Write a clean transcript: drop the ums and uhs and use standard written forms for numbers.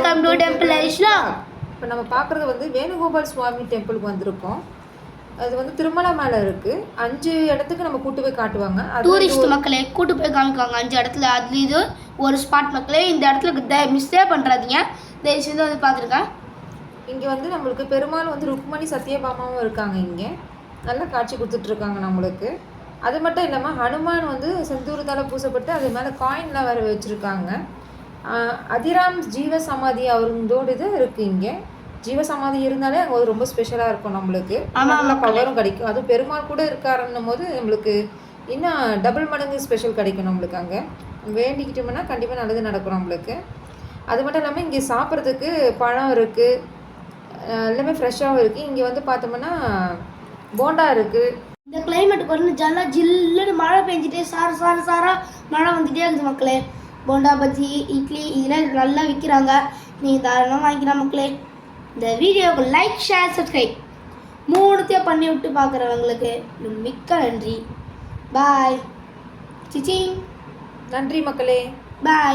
Welcome to temple ஐஸ்லாம். இப்போ நம்ம பார்க்குறது வந்து வேணுகோபால் சுவாமி டெம்பிளுக்கு வந்திருக்கோம். அது வந்து திருமலை மேலே இருக்குது. 5 இடத்துக்கு நம்ம கூட்டு போய் காட்டுவாங்க. டூரிஸ்ட் மக்களே கூட்டு போய் காமிக்குவாங்க 5 இடத்துல. அது இது ஒரு ஸ்பாட் மக்களே. இந்த இடத்துல மிஸ்ஸே பண்ணுறாதீங்க. தயவு செஞ்சு வந்து பார்த்துருக்கேன். இங்கே வந்து நம்மளுக்கு பெருமாள் வந்து ருக்மணி சத்யபாமாவும் இருக்காங்க. இங்கே நல்லா காட்சி கொடுத்துட்ருக்காங்க நம்மளுக்கு. அது மட்டும் இல்லாமல் ஹனுமான் வந்து செந்தூரத்தால் பூசப்பட்டு அது மேலே காயின்லாம் வேறு வச்சுருக்காங்க. அதிராம் ஜீவசமாதி அவங்களோட இது இருக்குது. இங்கே ஜீவசமாதி இருந்தாலே அங்கே ரொம்ப ஸ்பெஷலாக இருக்கும் நம்மளுக்கு. நல்லா பவரும் கிடைக்கும். அதுவும் பெருமாள் கூட இருக்காருன்னும் போது நம்மளுக்கு இன்னும் டபுள் மடங்கு ஸ்பெஷல் கிடைக்கும் நம்மளுக்கு. அங்கே வேண்டிக்கிட்டோம்னா கண்டிப்பாக நல்லது நடக்கும் நம்மளுக்கு. அது மட்டும் இல்லாமல் இங்கே சாப்பிட்றதுக்கு பழம் இருக்குது, எல்லாமே ஃப்ரெஷ்ஷாகவும் இருக்குது. இங்கே வந்து பார்த்தோம்னா போண்டா இருக்குது. இந்த கிளைமேட்டுக்கு வந்து ஜல்லா ஜில்லுன்னு மழை பெஞ்சிட்டே சாரா மழை வந்துகிட்டே இருக்குது மக்களே. போண்டா பஜ்ஜி இட்லி இதெல்லாம் நல்லா விற்கிறாங்க. நீங்கள் தாராளமாக வாங்கிக்கலாம் மக்களே. இந்த வீடியோவுக்கு லைக் ஷேர் சப்ஸ்கிரைப் 3த்தையும் பண்ணி விட்டு பார்க்குறவங்களுக்கு மிக்க நன்றி. பாய். சிச்சிங். நன்றி மக்களே. பாய்.